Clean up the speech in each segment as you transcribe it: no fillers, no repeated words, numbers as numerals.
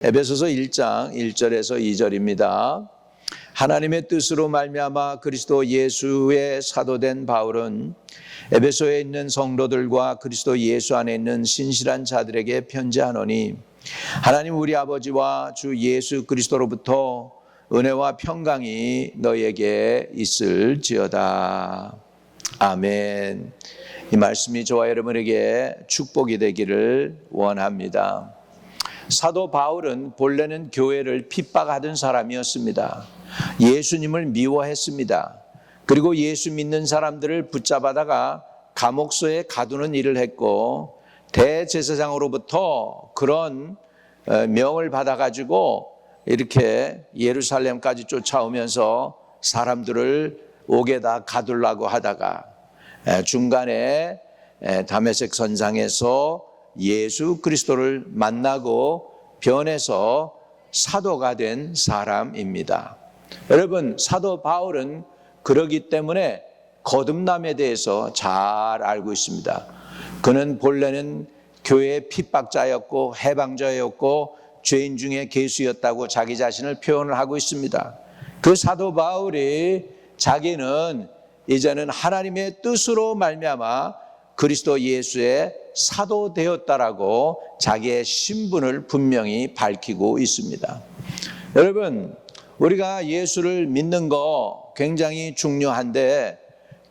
에베소서 1장 1절에서 2절입니다. 하나님의 뜻으로 말미암아 그리스도 예수의 사도된 바울은 에베소에 있는 성도들과 그리스도 예수 안에 있는 신실한 자들에게 편지하노니 하나님 우리 아버지와 주 예수 그리스도로부터 은혜와 평강이 너에게 있을지어다. 아멘. 이 말씀이 저와 여러분에게 축복이 되기를 원합니다. 사도 바울은 본래는 교회를 핍박하던 사람이었습니다. 예수님을 미워했습니다. 그리고 예수 믿는 사람들을 붙잡아다가 감옥소에 가두는 일을 했고 대제사장으로부터 그런 명을 받아가지고 이렇게 예루살렘까지 쫓아오면서 사람들을 옥에다 가두려고 하다가 중간에 다메섹 선상에서 예수 그리스도를 만나고 변해서 사도가 된 사람입니다. 여러분, 사도 바울은 그러기 때문에 거듭남에 대해서 잘 알고 있습니다. 그는 본래는 교회의 핍박자였고 해방자였고 죄인 중에 괴수였다고 자기 자신을 표현을 하고 있습니다. 그 사도 바울이 자기는 이제는 하나님의 뜻으로 말미암아 그리스도 예수의 사도 되었다라고 자기의 신분을 분명히 밝히고 있습니다. 여러분, 우리가 예수를 믿는 거 굉장히 중요한데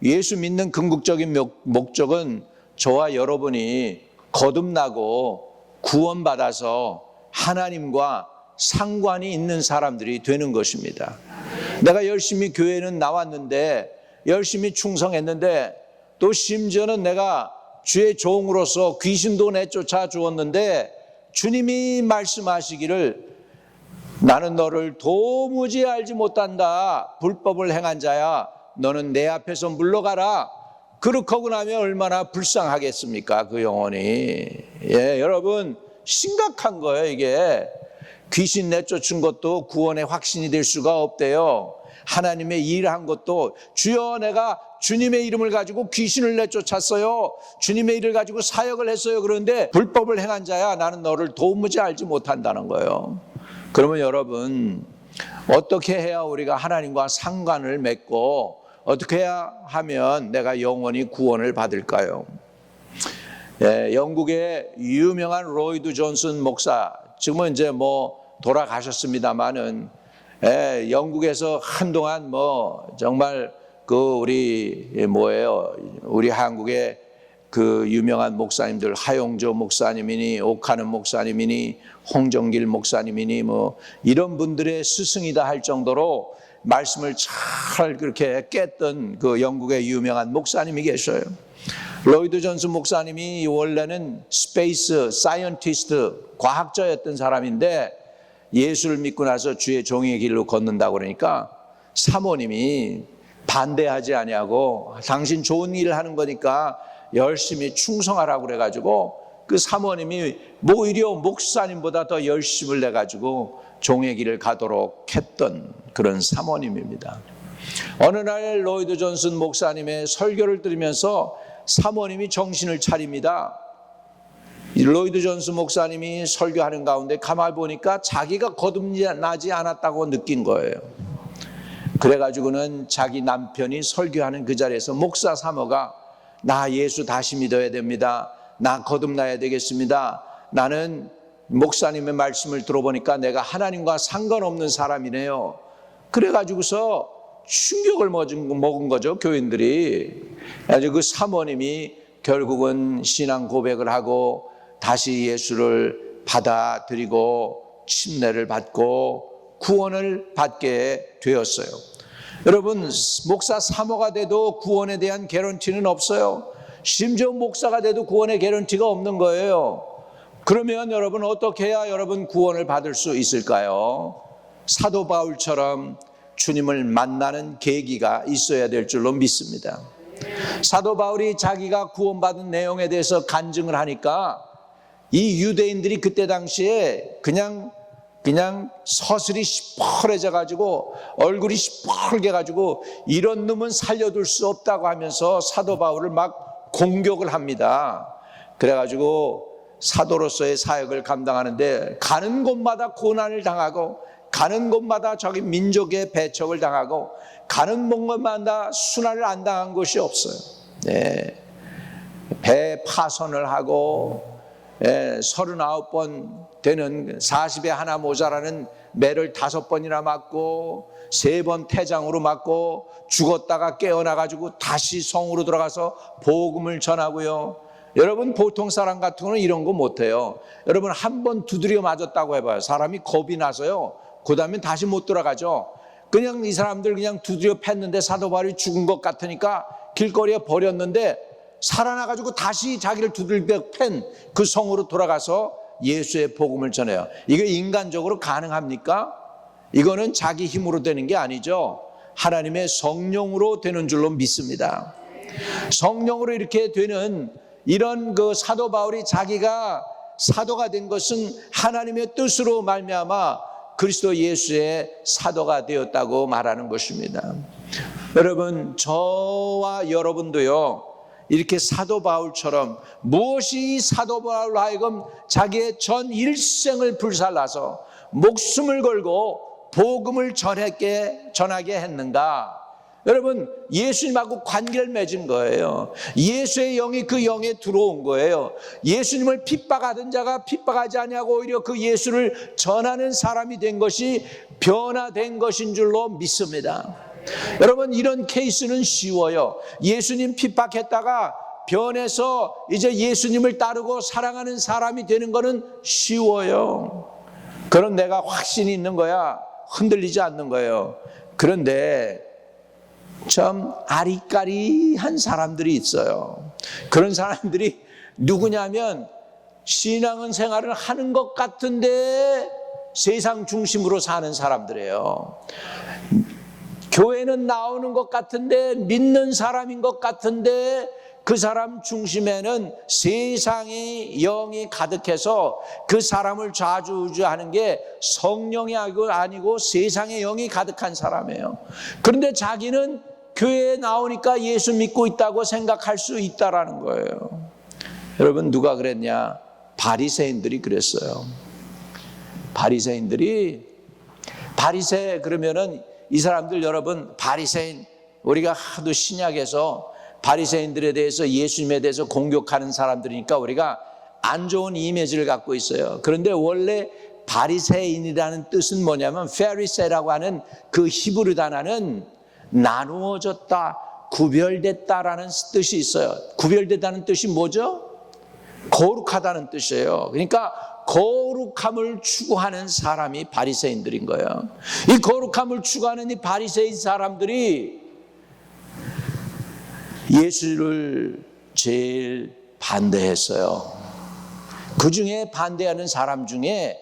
예수 믿는 궁극적인 목적은 저와 여러분이 거듭나고 구원받아서 하나님과 상관이 있는 사람들이 되는 것입니다. 내가 열심히 교회는 나왔는데 열심히 충성했는데 또 심지어는 내가 주의 종으로서 귀신도 내쫓아 주었는데 주님이 말씀하시기를 나는 너를 도무지 알지 못한다. 불법을 행한 자야. 너는 내 앞에서 물러가라. 그렇게 하고 나면 얼마나 불쌍하겠습니까? 그 영혼이. 여러분 심각한 거예요. 이게 귀신 내쫓은 것도 구원의 확신이 될 수가 없대요. 하나님의 일한 것도 주여 내가 주님의 이름을 가지고 귀신을 내쫓았어요. 주님의 이름을 가지고 사역을 했어요. 그런데 불법을 행한 자야 나는 너를 도무지 알지 못한다는 거예요. 그러면 여러분 어떻게 해야 우리가 하나님과 상관을 맺고 어떻게 해야 하면 내가 영원히 구원을 받을까요? 영국의 유명한 로이드 존슨 목사, 지금은 이제 돌아가셨습니다만은 영국에서 한동안 정말 우리 한국의 그 유명한 목사님들 하용조 목사님이니 오카는 목사님이니 홍정길 목사님이니 이런 분들의 스승이다 할 정도로 말씀을 잘 그렇게 깼던 그 영국의 유명한 목사님이 계셔요. 로이드 존슨 목사님이 원래는 스페이스 사이언티스트 과학자였던 사람인데 예수를 믿고 나서 주의 종의 길로 걷는다고 그러니까 사모님이 반대하지 아니하고 당신 좋은 일을 하는 거니까 열심히 충성하라고 그래가지고 그 사모님이 오히려 목사님보다 더 열심을 내가지고 종의 길을 가도록 했던 그런 사모님입니다. 어느 날 로이드 존슨 목사님의 설교를 들으면서 사모님이 정신을 차립니다. 로이드 존슨 목사님이 설교하는 가운데 가만히 보니까 자기가 거듭나지 않았다고 느낀 거예요. 그래가지고는 자기 남편이 설교하는 그 자리에서 목사 사모가 나 예수 다시 믿어야 됩니다. 나 거듭나야 되겠습니다. 나는 목사님의 말씀을 들어보니까 내가 하나님과 상관없는 사람이네요. 그래가지고서 충격을 먹은 거죠, 교인들이. 아주 그 사모님이 결국은 신앙 고백을 하고 다시 예수를 받아들이고 침례를 받고 구원을 받게 되었어요. 여러분, 목사 사모가 돼도 구원에 대한 개런티는 없어요. 심지어 목사가 돼도 구원의 개런티가 없는 거예요. 그러면 여러분 어떻게 해야 여러분 구원을 받을 수 있을까요? 사도 바울처럼 주님을 만나는 계기가 있어야 될 줄로 믿습니다. 사도 바울이 자기가 구원받은 내용에 대해서 간증을 하니까 이 유대인들이 그때 당시에 그냥 서슬이 시퍼래져 가지고 얼굴이 시퍼게 가지고 이런 놈은 살려둘 수 없다고 하면서 사도 바울을 막 공격을 합니다. 그래가지고 사도로서의 사역을 감당하는데 가는 곳마다 고난을 당하고 가는 곳마다 자기 민족의 배척을 당하고 가는 곳마다 순환을 안 당한 곳이 없어요. 네. 배 파손을 하고 39번 되는 40에 하나 모자라는 매를 5번이나 맞고 3번 태장으로 맞고 죽었다가 깨어나가지고 다시 성으로 들어가서 복음을 전하고요. 여러분 보통 사람 같은 거는 이런 거 못해요. 여러분 한 번 두드려 맞았다고 해봐요. 사람이 겁이 나서요. 그 다음에 다시 못 들어가죠. 그냥 이 사람들 그냥 두드려 팼는데 사도 바울이 죽은 것 같으니까 길거리에 버렸는데 살아나가지고 다시 자기를 두들겨 팬 그 성으로 돌아가서 예수의 복음을 전해요. 이게 인간적으로 가능합니까? 이거는 자기 힘으로 되는 게 아니죠. 하나님의 성령으로 되는 줄로 믿습니다. 성령으로 이렇게 되는 이런 그 사도 바울이 자기가 사도가 된 것은 하나님의 뜻으로 말미암아 그리스도 예수의 사도가 되었다고 말하는 것입니다. 여러분, 저와 여러분도요, 이렇게 사도 바울처럼 무엇이 사도 바울로 하여금 자기의 전 일생을 불살라서 목숨을 걸고 복음을 전하게 했는가? 여러분, 예수님하고 관계를 맺은 거예요. 예수의 영이 그 영에 들어온 거예요. 예수님을 핍박하던 자가 핍박하지 아니하고 오히려 그 예수를 전하는 사람이 된 것이 변화된 것인 줄로 믿습니다. 여러분, 이런 케이스는 쉬워요. 예수님 핍박했다가 변해서 이제 예수님을 따르고 사랑하는 사람이 되는 것은 쉬워요. 그럼 내가 확신이 있는 거야. 흔들리지 않는 거예요. 그런데 참 아리까리한 사람들이 있어요. 그런 사람들이 누구냐면 신앙은 생활을 하는 것 같은데 세상 중심으로 사는 사람들이에요. 교회는 나오는 것 같은데 믿는 사람인 것 같은데 그 사람 중심에는 세상의 영이 가득해서 그 사람을 좌지우지하는 게 성령이 아니고 세상의 영이 가득한 사람이에요. 그런데 자기는 교회에 나오니까 예수 믿고 있다고 생각할 수 있다라는 거예요. 여러분, 누가 그랬냐? 바리새인들이 그랬어요. 바리새 그러면은 이 사람들, 여러분, 바리새인, 우리가 하도 신약에서 바리새인들에 대해서 예수님에 대해서 공격하는 사람들이니까 우리가 안 좋은 이미지를 갖고 있어요. 그런데 원래 바리새인이라는 뜻은 뭐냐면 페리세라고 하는 그 히브리 단어는 나누어졌다, 구별됐다라는 뜻이 있어요. 구별됐다는 뜻이 뭐죠? 거룩하다는 뜻이에요. 그러니까 거룩함을 추구하는 사람이 바리새인들인 거예요. 이 거룩함을 추구하는 이 바리새인 사람들이 예수를 제일 반대했어요. 그 중에 반대하는 사람 중에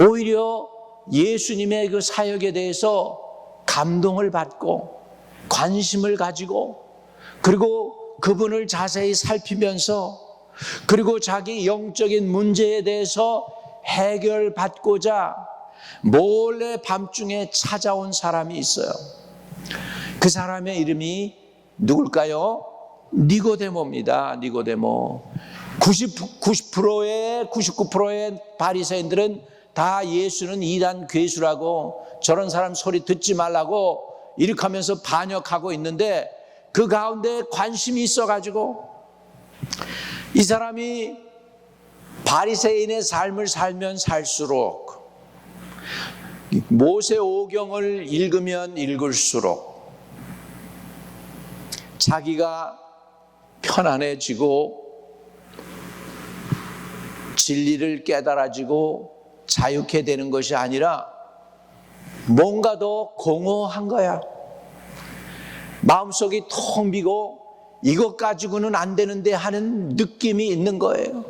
오히려 예수님의 그 사역에 대해서 감동을 받고 관심을 가지고 그리고 그분을 자세히 살피면서 그리고 자기 영적인 문제에 대해서 해결받고자 몰래 밤중에 찾아온 사람이 있어요. 그 사람의 이름이 누굴까요? 니고데모입니다. 니고데모. 99%의 바리새인들은 다 예수는 이단 괴수라고 저런 사람 소리 듣지 말라고 이렇게 하면서 반역하고 있는데 그 가운데 관심이 있어가지고 이 사람이 바리새인의 삶을 살면 살수록 모세오경을 읽으면 읽을수록 자기가 편안해지고 진리를 깨달아지고 자유케 되는 것이 아니라 뭔가 더 공허한 거야. 마음속이 텅 비고 이것 가지고는 안 되는데 하는 느낌이 있는 거예요.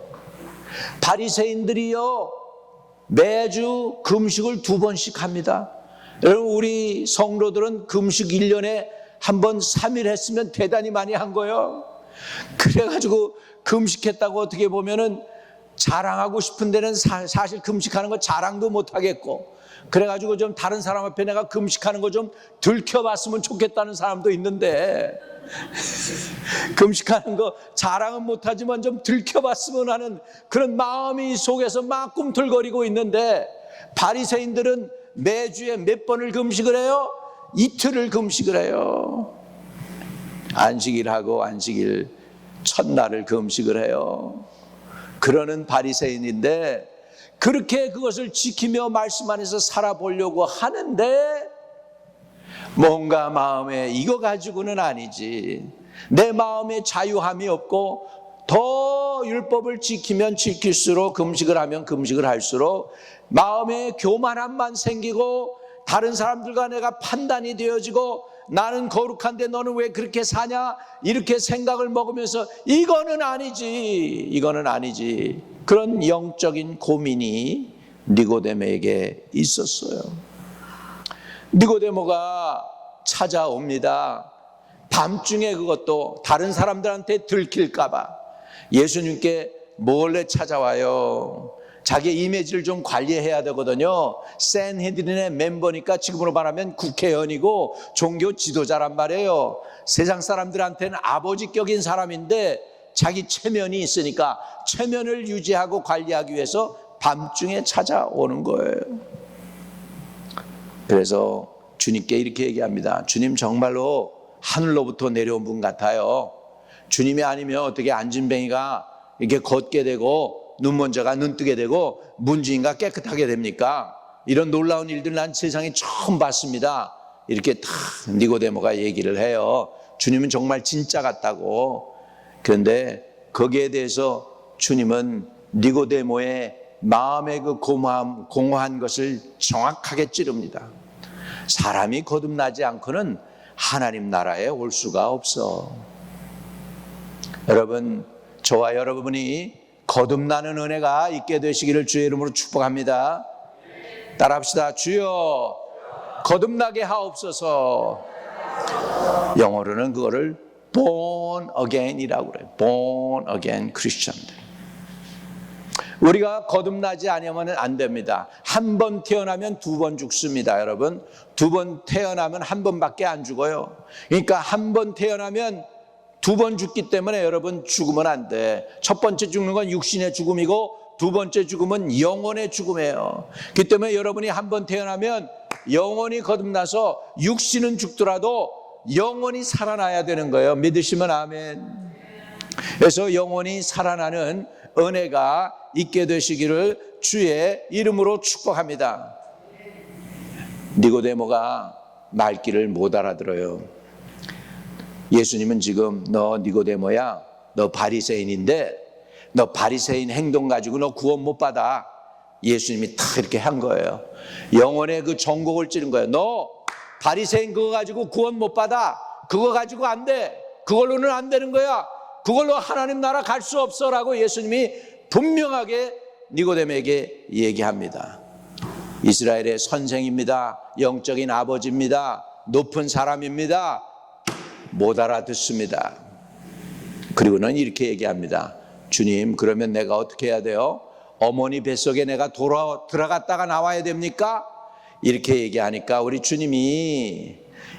바리새인들이요, 매주 금식을 2번씩 합니다. 여러분, 우리 성도들은 금식 1년에 한 번 3일 했으면 대단히 많이 한 거예요. 그래가지고 금식했다고 어떻게 보면은 자랑하고 싶은 데는 사실 금식하는 거 자랑도 못 하겠고, 그래가지고 좀 다른 사람 앞에 내가 금식하는 거 좀 들켜봤으면 좋겠다는 사람도 있는데, 금식하는 거 자랑은 못하지만 좀 들켜봤으면 하는 그런 마음이 속에서 막 꿈틀거리고 있는데, 바리새인들은 매주에 몇 번을 금식을 해요? 이틀을 금식을 해요. 안식일하고 안식일 첫날을 금식을 해요. 그러는 바리새인인데, 그렇게 그것을 지키며 말씀 안에서 살아보려고 하는데, 뭔가 마음에 이거 가지고는 아니지, 내 마음에 자유함이 없고, 더 율법을 지키면 지킬수록, 금식을 하면 금식을 할수록 마음에 교만함만 생기고, 다른 사람들과 내가 판단이 되어지고, 나는 거룩한데 너는 왜 그렇게 사냐, 이렇게 생각을 먹으면서 이거는 아니지, 그런 영적인 고민이 니고데모에게 있었어요. 니고데모가 찾아옵니다. 밤중에, 그것도 다른 사람들한테 들킬까 봐 예수님께 몰래 찾아와요. 자기 이미지를 좀 관리해야 되거든요. 샌헤드린의 멤버니까 지금으로 말하면 국회의원이고 종교 지도자란 말이에요. 세상 사람들한테는 아버지격인 사람인데 자기 체면이 있으니까 체면을 유지하고 관리하기 위해서 밤중에 찾아오는 거예요. 그래서 주님께 이렇게 얘기합니다. 주님, 정말로 하늘로부터 내려온 분 같아요. 주님이 아니면 어떻게 안진뱅이가 이렇게 걷게 되고, 눈먼저가 눈뜨게 되고, 문지인가 깨끗하게 됩니까? 이런 놀라운 일들 난 세상에 처음 봤습니다. 이렇게 탁 니고데모가 얘기를 해요. 주님은 정말 진짜 같다고. 그런데 거기에 대해서 주님은 니고데모의 마음의 그 공허한 것을 정확하게 찌릅니다. 사람이 거듭나지 않고는 하나님 나라에 올 수가 없어. 여러분, 저와 여러분이 거듭나는 은혜가 있게 되시기를 주의 이름으로 축복합니다. 따라합시다. 주여, 거듭나게 하옵소서. 영어로는 그거를 born again이라고 그래요. born again Christian. 우리가 거듭나지 않으면 안 됩니다. 한 번 태어나면 두 번 죽습니다, 여러분. 두 번 태어나면 한 번밖에 안 죽어요. 그러니까 한 번 태어나면 두 번 죽기 때문에 여러분, 죽으면 안 돼. 첫 번째 죽는 건 육신의 죽음이고, 두 번째 죽음은 영혼의 죽음이에요. 그렇기 때문에 여러분이 한 번 태어나면 영혼이 거듭나서 육신은 죽더라도 영혼이 살아나야 되는 거예요. 믿으시면 아멘. 그래서 영혼이 살아나는 은혜가 있게 되시기를 주의 이름으로 축복합니다. 니고데모가 말귀를 못 알아들어요. 예수님은 지금, 너 니고데모야, 너 바리새인인데 너 바리새인 행동 가지고 너 구원 못 받아. 예수님이 딱 이렇게 한 거예요. 영혼의 그 정곡을 찌른 거예요. 너 바리새인 그거 가지고 구원 못 받아. 그거 가지고 안 돼. 그걸로는 안 되는 거야. 그걸로 하나님 나라 갈 수 없어 라고 예수님이 분명하게 니고데모에게 얘기합니다. 이스라엘의 선생입니다. 영적인 아버지입니다. 높은 사람입니다. 못 알아듣습니다. 그리고는 이렇게 얘기합니다. 주님, 그러면 내가 어떻게 해야 돼요? 어머니 뱃속에 내가 들어갔다가 나와야 됩니까? 이렇게 얘기하니까 우리 주님이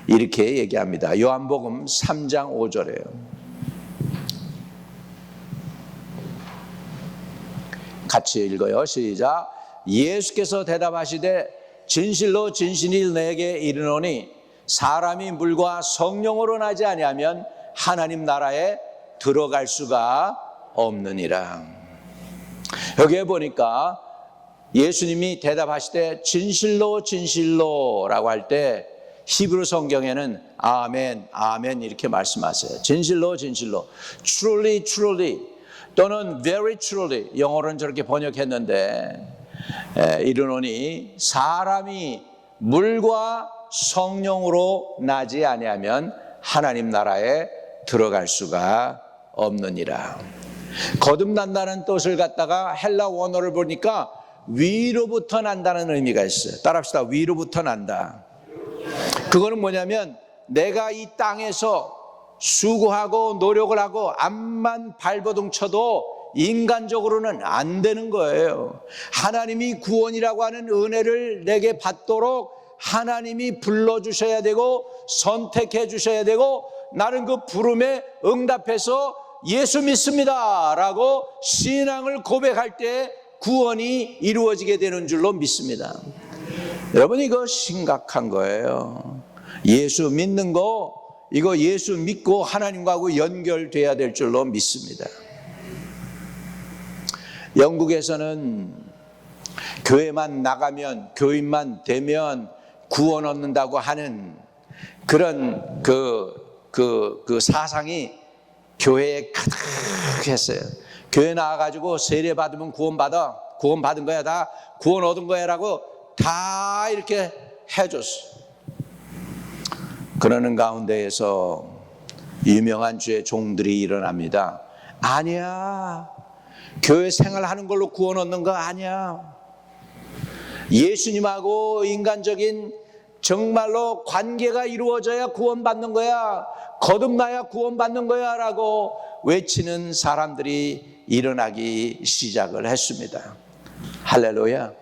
이렇게 얘기합니다. 요한복음 3장 5절이에요. 같이 읽어요. 시작. 예수께서 대답하시되 진실로 진실이 내게 이르노니 사람이 물과 성령으로 나지 아니하면 하나님 나라에 들어갈 수가 없느니라. 여기에 보니까 예수님이 대답하시되 진실로 진실로라고 할 때 히브리 성경에는 아멘 아멘 이렇게 말씀하세요. 진실로 진실로, truly truly 또는 very truly, 영어로는 저렇게 번역했는데 이르노니 사람이 물과 성령으로 나지 아니하면 하나님 나라에 들어갈 수가 없느니라. 거듭난다는 뜻을 갖다가 헬라 원어를 보니까 위로부터 난다는 의미가 있어요. 따라합시다. 위로부터 난다. 그거는 뭐냐면 내가 이 땅에서 수고하고 노력을 하고 암만 발버둥 쳐도 인간적으로는 안 되는 거예요. 하나님이 구원이라고 하는 은혜를 내게 받도록 하나님이 불러주셔야 되고 선택해 주셔야 되고 나는 그 부름에 응답해서 예수 믿습니다 라고 신앙을 고백할 때 구원이 이루어지게 되는 줄로 믿습니다. 여러분, 이거 심각한 거예요. 예수 믿는 거, 이거 예수 믿고 하나님과하고 연결돼야 될 줄로 믿습니다. 영국에서는 교회만 나가면, 교인만 되면 구원 얻는다고 하는 그런 그 사상이 교회에 가득했어요. 교회 나와가지고 세례 받으면 구원 받은 거야, 다 구원 얻은 거야 라고 다 이렇게 해줬어. 그러는 가운데에서 유명한 주의 종들이 일어납니다. 아니야, 교회 생활하는 걸로 구원 얻는 거 아니야. 예수님하고 인간적인 정말로 관계가 이루어져야 구원받는 거야, 거듭나야 구원받는 거야 라고 외치는 사람들이 일어나기 시작을 했습니다. 할렐루야.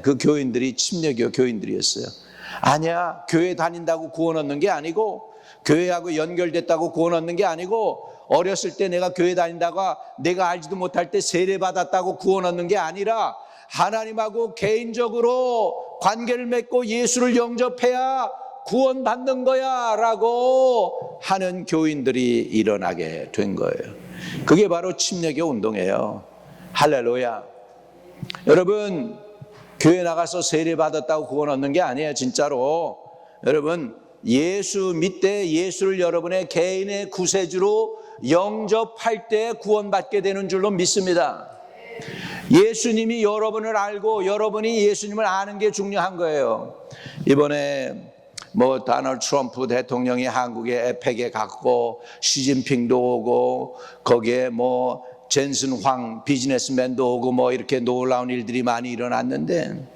그 교인들이 침례교 교인들이었어요. 아니야, 교회 다닌다고 구원 얻는 게 아니고, 교회하고 연결됐다고 구원 얻는 게 아니고, 어렸을 때 내가 교회 다닌다가 내가 알지도 못할 때 세례 받았다고 구원 얻는 게 아니라 하나님하고 개인적으로 관계를 맺고 예수를 영접해야 구원 받는 거야 라고 하는 교인들이 일어나게 된 거예요. 그게 바로 침례교 운동이에요. 할렐루야. 여러분, 교회 나가서 세례 받았다고 구원 얻는 게 아니에요. 진짜로 여러분, 예수 믿되 예수를 여러분의 개인의 구세주로 영접할 때 구원받게 되는 줄로 믿습니다. 예수님이 여러분을 알고 여러분이 예수님을 아는 게 중요한 거예요. 이번에 도널드 트럼프 대통령이 한국에 에펙에 갔고, 시진핑도 오고, 거기에 젠슨 황 비즈니스맨도 오고, 이렇게 놀라운 일들이 많이 일어났는데,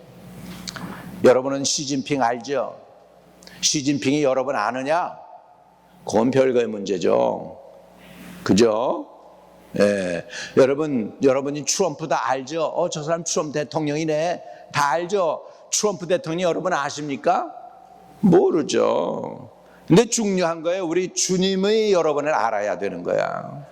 여러분은 시진핑 알죠? 시진핑이 여러분 아느냐? 그건 별거의 문제죠. 그죠? 예. 여러분이 트럼프 다 알죠? 저 사람 트럼프 대통령이네. 다 알죠? 트럼프 대통령이 여러분 아십니까? 모르죠. 근데 중요한 거예요. 우리 주님의 여러분을 알아야 되는 거야.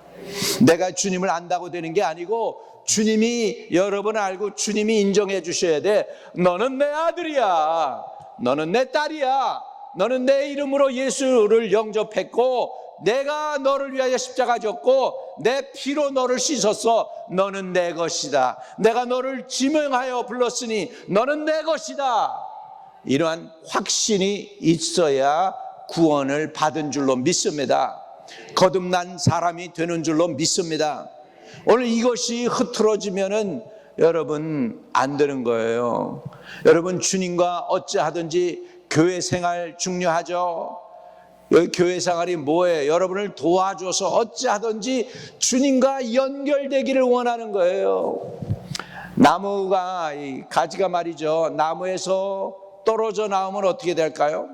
내가 주님을 안다고 되는 게 아니고, 주님이 여러분을 알고 주님이 인정해 주셔야 돼. 너는 내 아들이야. 너는 내 딸이야. 너는 내 이름으로 예수를 영접했고, 내가 너를 위하여 십자가 졌고, 내 피로 너를 씻었어. 너는 내 것이다. 내가 너를 지명하여 불렀으니 너는 내 것이다. 이러한 확신이 있어야 구원을 받은 줄로 믿습니다. 거듭난 사람이 되는 줄로 믿습니다. 오늘 이것이 흐트러지면은 여러분 안 되는 거예요. 여러분, 주님과 어찌하든지 교회 생활 중요하죠. 여기 교회 생활이 뭐예요? 여러분을 도와줘서 어찌하든지 주님과 연결되기를 원하는 거예요. 나무가, 이 가지가 말이죠, 나무에서 떨어져 나오면 어떻게 될까요?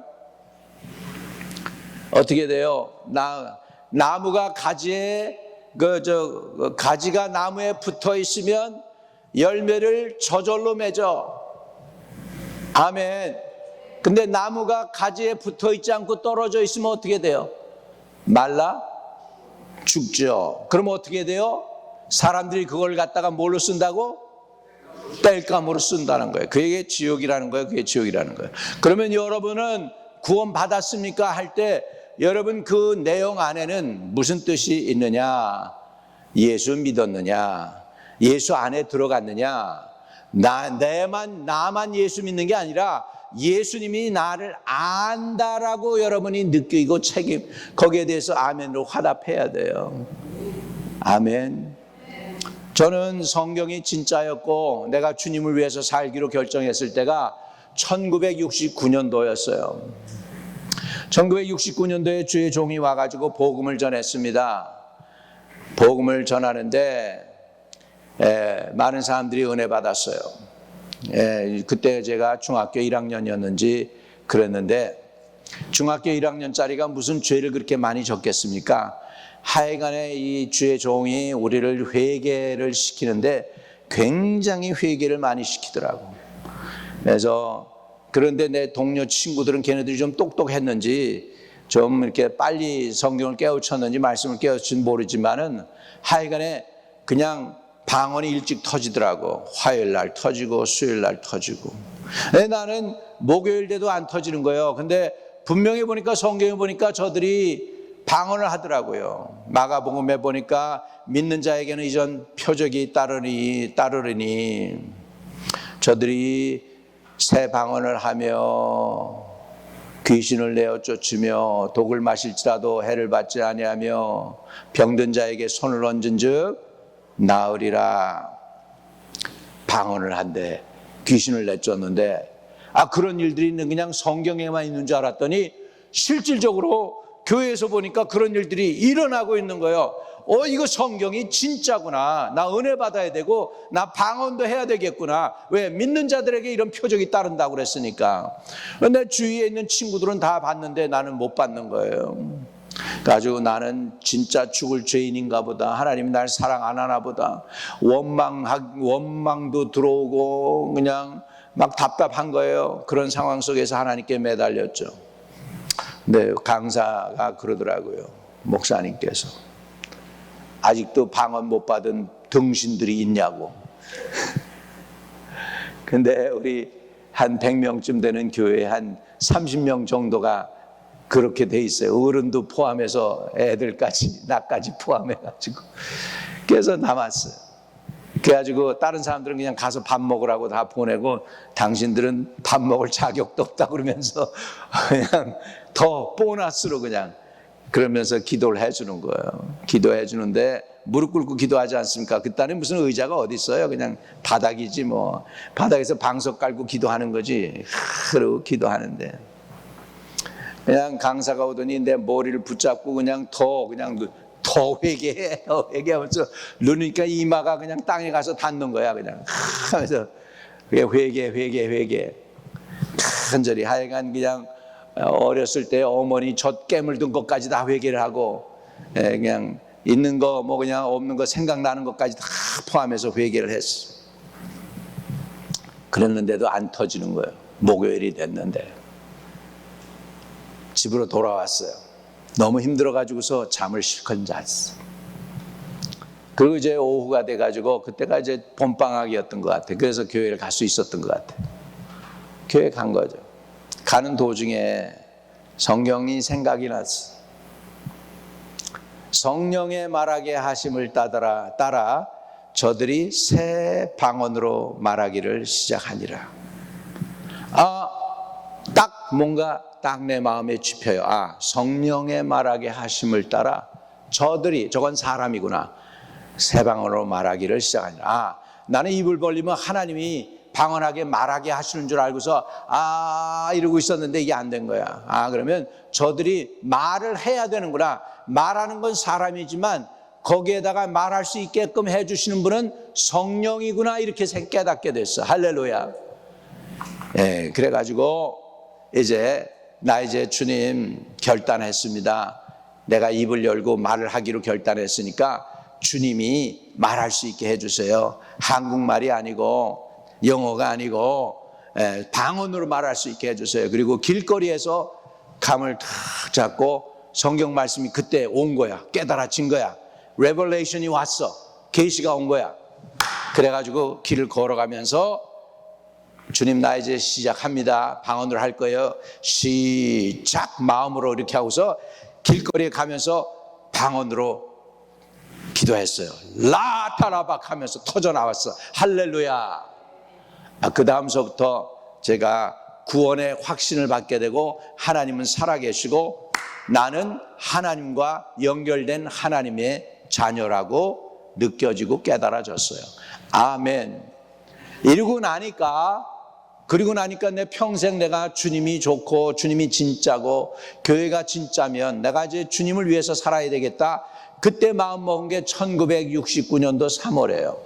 어떻게 돼요? 나무가 가지에 가지가 나무에 붙어 있으면 열매를 저절로 맺어. 아멘. 근데 나무가 가지에 붙어 있지 않고 떨어져 있으면 어떻게 돼요? 말라 죽죠. 그럼 어떻게 돼요? 사람들이 그걸 갖다가 뭘로 쓴다고? 땔감으로 쓴다는 거예요. 그게 지옥이라는 거예요. 그게 지옥이라는 거예요. 그러면 여러분은 구원 받았습니까? 할 때 여러분 그 내용 안에는 무슨 뜻이 있느냐? 예수 믿었느냐? 예수 안에 들어갔느냐? 나만 예수 믿는 게 아니라 예수님이 나를 안다라고 여러분이 느끼고 거기에 대해서 아멘으로 화답해야 돼요. 아멘. 저는 성경이 진짜였고 내가 주님을 위해서 살기로 결정했을 때가 1969년도였어요. 1969년도에 주의 종이 와가지고 복음을 전했습니다. 복음을 전하는데 많은 사람들이 은혜 받았어요. 그때 제가 중학교 1학년이었는지 그랬는데, 중학교 1학년짜리가 무슨 죄를 그렇게 많이 졌겠습니까? 하여간에 이 주의 종이 우리를 회개를 시키는데 굉장히 회개를 많이 시키더라고. 그래서 그런데 내 동료 친구들은 걔네들이 좀 똑똑했는지 좀 이렇게 빨리 성경을 깨우쳤는지 말씀을 깨우쳤는지 모르지만은 하여간에 그냥 방언이 일찍 터지더라고. 화요일 날 터지고 수요일 날 터지고. 나는 목요일 때도 안 터지는 거예요. 근데 분명히 보니까 성경에 보니까 저들이 방언을 하더라고요. 마가복음에 보니까 믿는 자에게는 이전 표적이 따르리니 저들이 새 방언을 하며 귀신을 내어 쫓으며 독을 마실지라도 해를 받지 아니하며 병든 자에게 손을 얹은즉 나으리라. 방언을 한대. 귀신을 내쫓는데 그런 일들이 있는 그냥 성경에만 있는 줄 알았더니 실질적으로 교회에서 보니까 그런 일들이 일어나고 있는 거예요. 이거 성경이 진짜구나. 나 은혜 받아야 되고 나 방언도 해야 되겠구나. 왜? 믿는 자들에게 이런 표적이 따른다고 그랬으니까. 내 주위에 있는 친구들은 다 봤는데 나는 못 받는 거예요. 가지고 나는 진짜 죽을 죄인인가 보다. 하나님이 날 사랑 안 하나 보다. 원망도 들어오고 그냥 막 답답한 거예요. 그런 상황 속에서 하나님께 매달렸죠. 근데 강사가 그러더라고요. 목사님께서 아직도 방언 못 받은 등신들이 있냐고. 근데 우리 한 100명쯤 되는 교회에 한 30명 정도가 그렇게 돼 있어요. 어른도 포함해서 애들까지, 나까지 포함해가지고. 그래서 남았어요. 그래가지고 다른 사람들은 그냥 가서 밥 먹으라고 다 보내고 당신들은 밥 먹을 자격도 없다 그러면서 그냥 더 보너스로 그냥 그러면서 기도를 해주는 거예요. 기도해 주는데 무릎 꿇고 기도하지 않습니까? 그딴에 무슨 의자가 어디 있어요? 그냥 바닥이지 뭐. 바닥에서 방석 깔고 기도하는 거지. 그러고 기도하는데 그냥 강사가 오더니 내 머리를 붙잡고 그냥 더 회개해. 회개하면서 누르니까 이마가 그냥 땅에 가서 닿는 거야. 그냥 하면서 회개 간절히 하여간 그냥 어렸을 때 어머니 젖 깨물던 것까지 다 회개를 하고 그냥 있는 거 뭐 그냥 없는 거 생각나는 것까지 다 포함해서 회개를 했어. 그랬는데도 안 터지는 거예요. 목요일이 됐는데 집으로 돌아왔어요. 너무 힘들어가지고서 잠을 실컷 잤어. 그리고 이제 오후가 돼가지고 그때가 이제 봄방학이었던 것 같아. 그래서 교회를 갈 수 있었던 것 같아. 교회 간 거죠. 가는 도중에 성경이 생각이 났어. 성령의 말하게 하심을 따라 저들이 새 방언으로 말하기를 시작하니라. 딱 뭔가 딱 내 마음에 짚혀요. 성령의 말하게 하심을 따라 저들이, 저건 사람이구나, 새 방언으로 말하기를 시작하니라. 나는 입을 벌리면 하나님이 방언하게 말하게 하시는 줄 알고서 이러고 있었는데 이게 안 된 거야. 그러면 저들이 말을 해야 되는구나. 말하는 건 사람이지만 거기에다가 말할 수 있게끔 해주시는 분은 성령이구나, 이렇게 깨닫게 됐어. 할렐루야. 그래가지고 나 이제 주님 결단했습니다. 내가 입을 열고 말을 하기로 결단했으니까 주님이 말할 수 있게 해주세요. 한국말이 아니고 영어가 아니고 방언으로 말할 수 있게 해주세요. 그리고 길거리에서 감을 탁 잡고 성경 말씀이 그때 온 거야. 깨달아진 거야. 레벨레이션이 왔어. 계시가 온 거야. 그래가지고 길을 걸어가면서 주님 나 이제 시작합니다. 방언으로 할 거예요. 시작. 마음으로 이렇게 하고서 길거리에 가면서 방언으로 기도했어요. 라타라박 하면서 터져 나왔어. 할렐루야. 그 다음서부터 제가 구원의 확신을 받게 되고 하나님은 살아계시고 나는 하나님과 연결된 하나님의 자녀라고 느껴지고 깨달아졌어요. 아멘. 그리고 나니까 내 평생 내가 주님이 좋고 주님이 진짜고 교회가 진짜면 내가 이제 주님을 위해서 살아야 되겠다. 그때 마음 먹은 게 1969년도 3월이에요.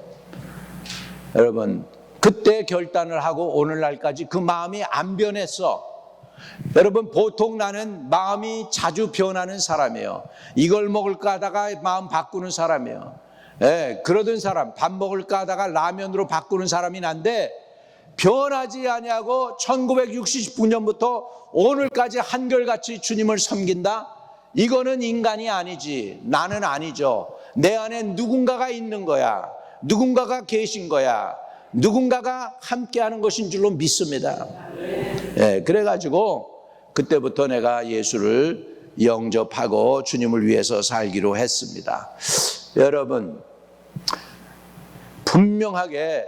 여러분, 그때 결단을 하고 오늘날까지 그 마음이 안 변했어. 여러분, 보통 나는 마음이 자주 변하는 사람이에요. 이걸 먹을까 하다가 마음 바꾸는 사람이에요. 그러던 사람, 밥 먹을까 하다가 라면으로 바꾸는 사람이 난데 변하지 아니하고 1969년부터 오늘까지 한결같이 주님을 섬긴다? 이거는 인간이 아니지. 나는 아니죠. 내 안에 누군가가 있는 거야. 누군가가 계신 거야. 누군가가 함께하는 것인 줄로 믿습니다. 그래가지고 그때부터 내가 예수를 영접하고 주님을 위해서 살기로 했습니다. 여러분, 분명하게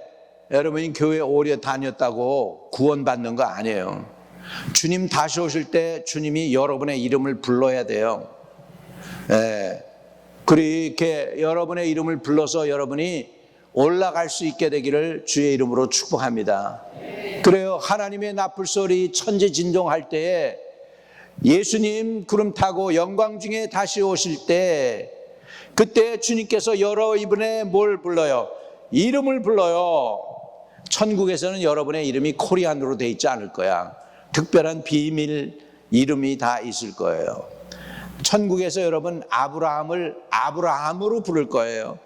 여러분이 교회 오래 다녔다고 구원받는 거 아니에요. 주님 다시 오실 때 주님이 여러분의 이름을 불러야 돼요. 그렇게 여러분의 이름을 불러서 여러분이 올라갈 수 있게 되기를 주의 이름으로 축복합니다. 그래요. 하나님의 나풀소리 천지진동할 때에 예수님 구름 타고 영광 중에 다시 오실 때, 그때 주님께서 여러분의 뭘 불러요? 이름을 불러요. 천국에서는 여러분의 이름이 코리안으로 돼 있지 않을 거야. 특별한 비밀 이름이 다 있을 거예요. 천국에서 여러분 아브라함을 아브라함으로 부를 거예요.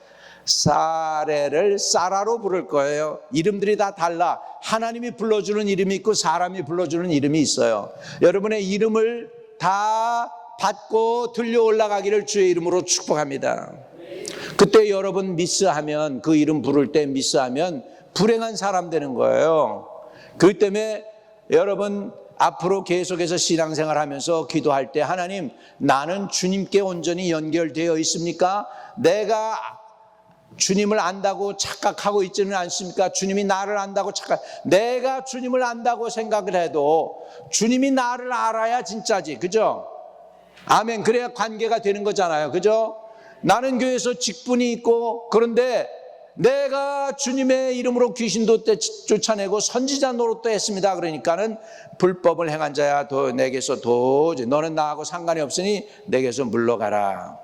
사레를 사라로 부를 거예요. 이름들이 다 달라. 하나님이 불러주는 이름이 있고 사람이 불러주는 이름이 있어요. 여러분의 이름을 다 받고 들려 올라가기를 주의 이름으로 축복합니다. 그때 여러분 미스하면, 그 이름 부를 때 미스하면 불행한 사람 되는 거예요. 그렇기 때문에 여러분 앞으로 계속해서 신앙생활 하면서 기도할 때, 하나님, 나는 주님께 온전히 연결되어 있습니까? 내가 주님을 안다고 착각하고 있지는 않습니까? 주님이 나를 안다고 내가 주님을 안다고 생각을 해도 주님이 나를 알아야 진짜지. 그죠? 아멘. 그래야 관계가 되는 거잖아요. 그죠? 나는 교회에서 직분이 있고, 그런데 내가 주님의 이름으로 귀신도 쫓아내고 선지자 노릇도 했습니다. 그러니까는 불법을 행한 자야, 내게서 도저히 너는 나하고 상관이 없으니 내게서 물러가라.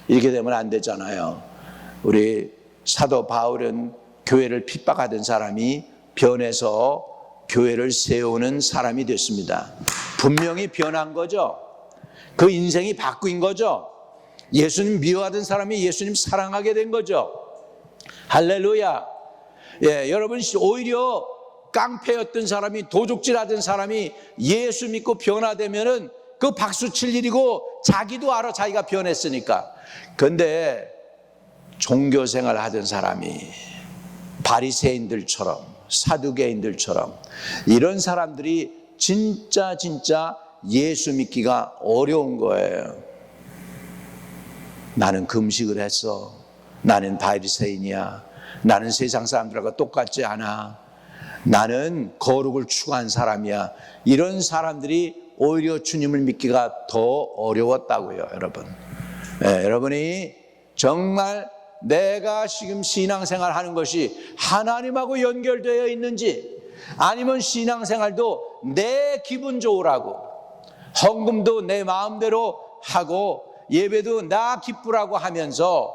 이렇게 되면 안 되잖아요. 우리 사도 바울은 교회를 핍박하던 사람이 변해서 교회를 세우는 사람이 됐습니다. 분명히 변한 거죠. 그 인생이 바뀐 거죠. 예수님 미워하던 사람이 예수님 사랑하게 된 거죠. 할렐루야. 여러분, 오히려 깡패였던 사람이, 도둑질하던 사람이 예수 믿고 변화되면은 그 박수 칠 일이고, 자기도 알아, 자기가 변했으니까. 그런데 종교생활 하던 사람이 바리새인들처럼, 사두개인들처럼, 이런 사람들이 진짜 예수 믿기가 어려운 거예요. 나는 금식을 했어. 나는 바리새인이야. 나는 세상 사람들과 똑같지 않아. 나는 거룩을 추구한 사람이야. 이런 사람들이 오히려 주님을 믿기가 더 어려웠다고요, 여러분. 여러분이 정말 내가 지금 신앙생활 하는 것이 하나님하고 연결되어 있는지, 아니면 신앙생활도 내 기분 좋으라고, 헌금도 내 마음대로 하고, 예배도 나 기쁘라고 하면서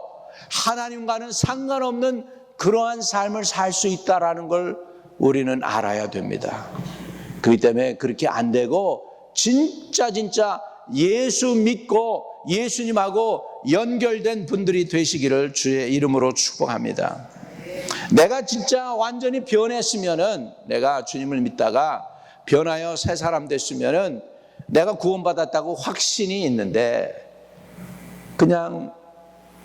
하나님과는 상관없는 그러한 삶을 살 수 있다라는 걸 우리는 알아야 됩니다. 그렇기 때문에 그렇게 안 되고, 진짜 예수 믿고 예수님하고 연결된 분들이 되시기를 주의 이름으로 축복합니다. 내가 진짜 완전히 변했으면은, 내가 주님을 믿다가 변하여 새 사람 됐으면은 내가 구원받았다고 확신이 있는데, 그냥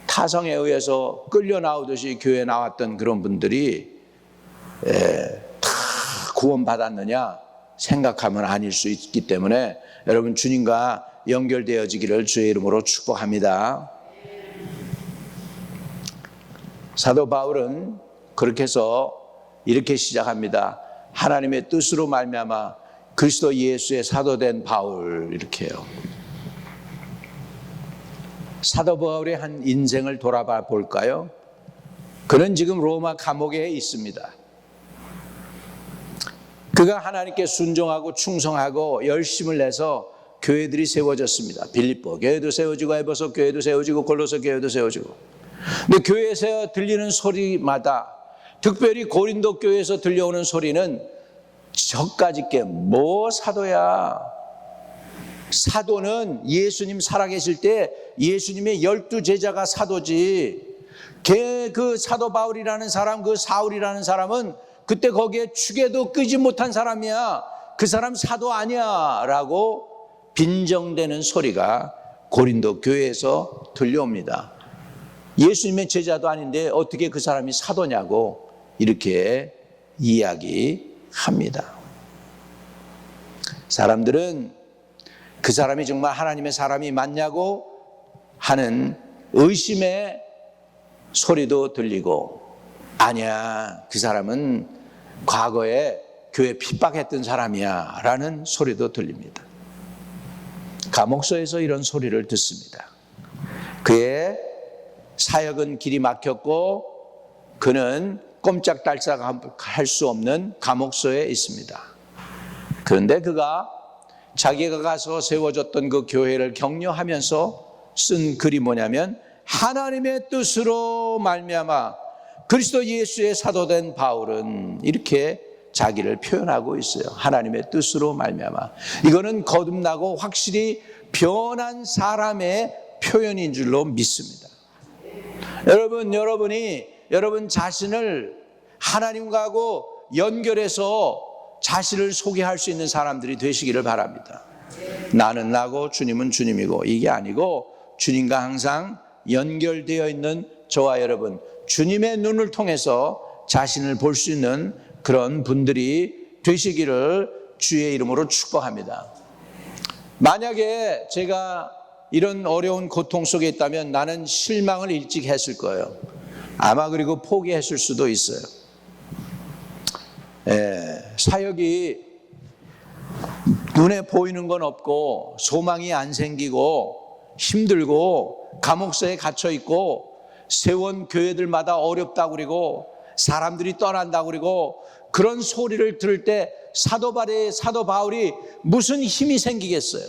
타성에 의해서 끌려 나오듯이 교회에 나왔던 그런 분들이 다 구원받았느냐 생각하면 아닐 수 있기 때문에, 여러분 주님과 연결되어지기를 주의 이름으로 축복합니다. 사도 바울은 그렇게 해서 이렇게 시작합니다. 하나님의 뜻으로 말미암아 그리스도 예수의 사도된 바울, 이렇게 해요. 사도 바울의 한 인생을 돌아봐 볼까요? 그는 지금 로마 감옥에 있습니다. 그가 하나님께 순종하고 충성하고 열심을 내서 교회들이 세워졌습니다. 빌립보 교회도 세워지고, 에베소 교회도 세워지고, 골로새 교회도 세워지고. 근데 교회에서 들리는 소리마다, 특별히 고린도 교회에서 들려오는 소리는 저까짓 게 뭐 사도야. 사도는 예수님 살아계실 때 예수님의 12제자가 사도지. 그 사도 바울이라는 사람, 그 사울이라는 사람은 그때 거기에 축에도 끄지 못한 사람이야. 그 사람 사도 아니야. 라고 빈정대는 소리가 고린도 교회에서 들려옵니다. 예수님의 제자도 아닌데 어떻게 그 사람이 사도냐고 이렇게 이야기합니다. 사람들은 그 사람이 정말 하나님의 사람이 맞냐고 하는 의심의 소리도 들리고, 아니야, 그 사람은 과거에 교회 핍박했던 사람이야 라는 소리도 들립니다. 감옥소에서 이런 소리를 듣습니다. 그의 사역은 길이 막혔고 그는 꼼짝달싹 할 수 없는 감옥소에 있습니다. 그런데 그가 자기가 가서 세워줬던 그 교회를 격려하면서 쓴 글이 뭐냐면, 하나님의 뜻으로 말미암아 그리스도 예수의 사도된 바울은, 이렇게 자기를 표현하고 있어요. 하나님의 뜻으로 말미암아. 이거는 거듭나고 확실히 변한 사람의 표현인 줄로 믿습니다. 여러분 자신을 하나님과하고 연결해서 자신을 소개할 수 있는 사람들이 되시기를 바랍니다. 나는 나고 주님은 주님이고, 이게 아니고 주님과 항상 연결되어 있는 저와 여러분, 주님의 눈을 통해서 자신을 볼 수 있는 그런 분들이 되시기를 주의 이름으로 축복합니다. 만약에 제가 이런 어려운 고통 속에 있다면 나는 실망을 일찍 했을 거예요. 아마 그리고 포기했을 수도 있어요. 사역이 눈에 보이는 건 없고 소망이 안 생기고 힘들고 감옥소에 갇혀 있고 세원 교회들마다 어렵다고 그러고 사람들이 떠난다고 그러고, 그런 소리를 들을 때 사도 바울이 무슨 힘이 생기겠어요?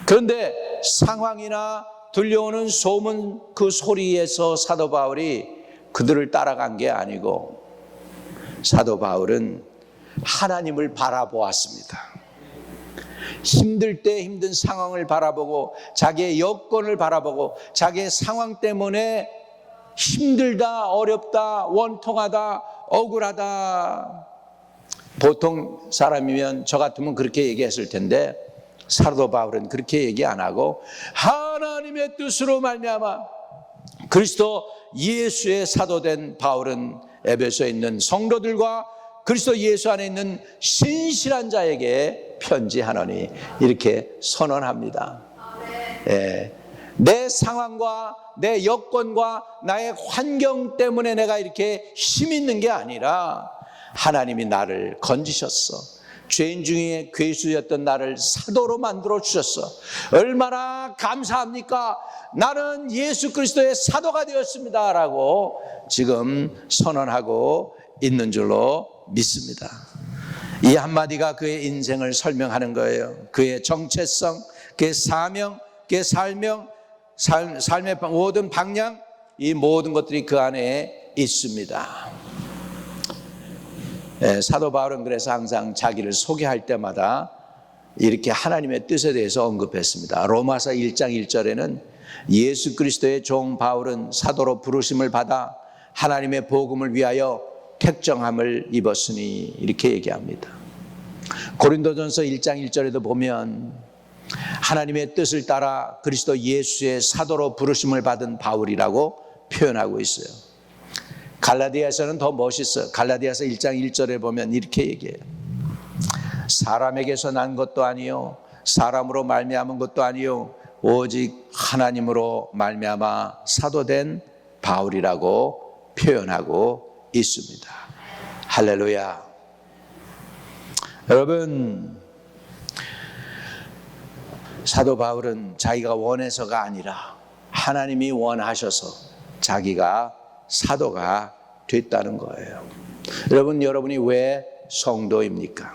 그런데 상황이나 들려오는 소문, 그 소리에서 사도 바울이 그들을 따라간 게 아니고, 사도 바울은 하나님을 바라보았습니다. 힘들 때 힘든 상황을 바라보고, 자기의 여건을 바라보고, 자기의 상황 때문에 힘들다, 어렵다, 원통하다, 억울하다. 보통 사람이면 저 같으면 그렇게 얘기했을 텐데, 사도 바울은 그렇게 얘기 안 하고 하나님의 뜻으로 말미암아 그리스도 예수의 사도된 바울은 에베소에 있는 성도들과 그리스도 예수 안에 있는 신실한 자에게 편지하노니, 이렇게 선언합니다. 내 상황과 내 여건과 나의 환경 때문에 내가 이렇게 힘 있는 게 아니라 하나님이 나를 건지셨어. 죄인 중에 괴수였던 나를 사도로 만들어 주셨어. 얼마나 감사합니까? 나는 예수 그리스도의 사도가 되었습니다 라고 지금 선언하고 있는 줄로 믿습니다. 이 한마디가 그의 인생을 설명하는 거예요. 그의 정체성, 그의 사명, 그의 삶의 모든 방향, 이 모든 것들이 그 안에 있습니다. 사도 바울은 그래서 항상 자기를 소개할 때마다 이렇게 하나님의 뜻에 대해서 언급했습니다. 로마서 1장 1절에는 예수 그리스도의 종 바울은 사도로 부르심을 받아 하나님의 복음을 위하여 택정함을 입었으니, 이렇게 얘기합니다. 고린도전서 1장 1절에도 보면 하나님의 뜻을 따라 그리스도 예수의 사도로 부르심을 받은 바울이라고 표현하고 있어요. 갈라디아서는 더 멋있어요. 갈라디아서 1장 1절에 보면 이렇게 얘기해요. 사람에게서 난 것도 아니요 사람으로 말미암은 것도 아니요 오직 하나님으로 말미암아 사도된 바울이라고 표현하고 있습니다. 할렐루야. 여러분, 사도 바울은 자기가 원해서가 아니라 하나님이 원하셔서 자기가 사도가 됐다는 거예요. 여러분이 왜 성도입니까?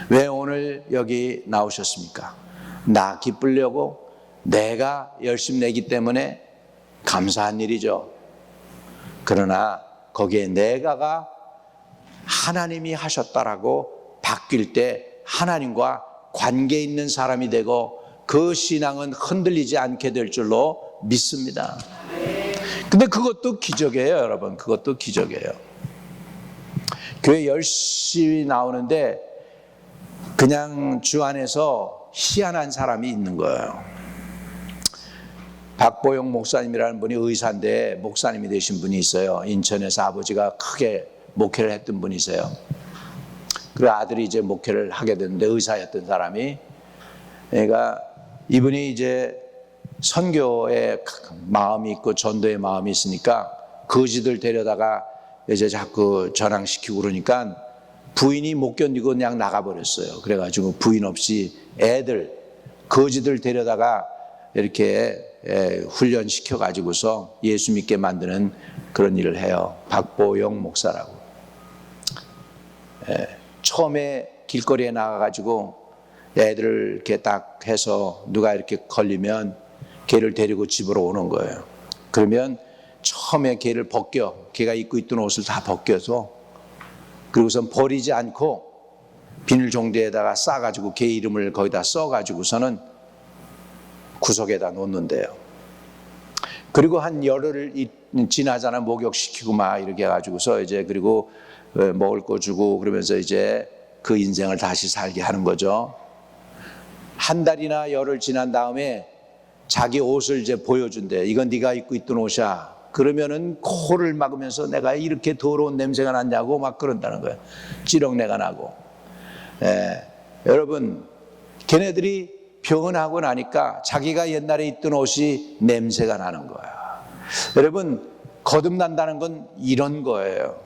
왜 오늘 여기 나오셨습니까? 나 기쁘려고, 내가 열심히 내기 때문에 감사한 일이죠. 그러나 거기에 내가가 하나님이 하셨다라고 바뀔 때 하나님과 관계 있는 사람이 되고 그 신앙은 흔들리지 않게 될 줄로 믿습니다. 근데 그것도 기적이에요, 여러분. 그것도 기적이에요. 교회 열심히 나오는데 그냥 주 안에서 희한한 사람이 있는 거예요. 박보영 목사님이라는 분이 의사인데 목사님이 되신 분이 있어요. 인천에서 아버지가 크게 목회를 했던 분이세요. 그 아들이 이제 목회를 하게 됐는데 의사였던 사람이, 그러니까 이분이 이제 선교에 마음이 있고 전도의 마음이 있으니까 거지들 데려다가 이제 자꾸 전향시키고 그러니까 부인이 못 견디고 그냥 나가버렸어요. 그래가지고 부인 없이 애들, 거지들 데려다가 이렇게 훈련시켜가지고서 예수 믿게 만드는 그런 일을 해요. 박보영 목사라고. 처음에 길거리에 나가가지고 애들을 이렇게 딱 해서 누가 이렇게 걸리면 걔를 데리고 집으로 오는 거예요. 그러면 처음에 걔를 벗겨, 걔가 입고 있던 옷을 다 벗겨서, 그리고선 버리지 않고 비닐 종대에다가 싸가지고 걔 이름을 거기다 써가지고서는 구석에다 놓는데요. 그리고 한 열흘 지나잖아, 목욕시키고 막 이렇게 해가지고서 이제 그리고 먹을 거 주고 그러면서 이제 그 인생을 다시 살게 하는 거죠. 한 달이나 열흘 지난 다음에 자기 옷을 이제 보여준대. 이건 네가 입고 있던 옷이야. 그러면은 코를 막으면서 내가 이렇게 더러운 냄새가 났냐고 막 그런다는 거예요. 찌렁내가 나고. 여러분, 걔네들이 병원하고 나니까 자기가 옛날에 입던 옷이 냄새가 나는 거야. 여러분, 거듭난다는 건 이런 거예요.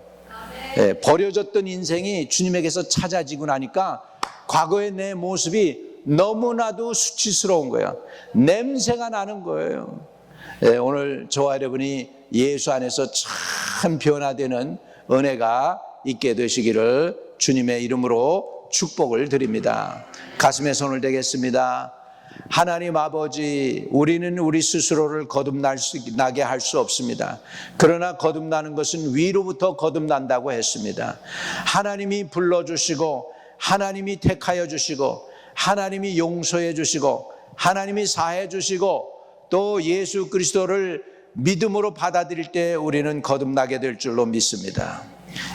버려졌던 인생이 주님에게서 찾아지고 나니까 과거의 내 모습이 너무나도 수치스러운 거예요. 냄새가 나는 거예요. 오늘 저와 여러분이 예수 안에서 참 변화되는 은혜가 있게 되시기를 주님의 이름으로 축복을 드립니다. 가슴에 손을 대겠습니다. 하나님 아버지, 우리는 우리 스스로를 거듭나게 할 수 없습니다. 그러나 거듭나는 것은 위로부터 거듭난다고 했습니다. 하나님이 불러주시고 하나님이 택하여 주시고 하나님이 용서해 주시고 하나님이 사해 주시고 또 예수 그리스도를 믿음으로 받아들일 때 우리는 거듭나게 될 줄로 믿습니다.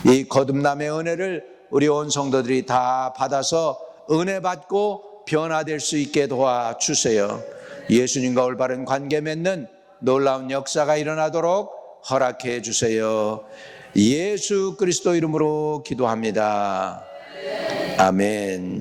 이 거듭남의 은혜를 우리 온 성도들이 다 받아서 은혜 받고 변화될 수 있게 도와주세요. 예수님과 올바른 관계 맺는 놀라운 역사가 일어나도록 허락해 주세요. 예수 그리스도 이름으로 기도합니다. 아멘.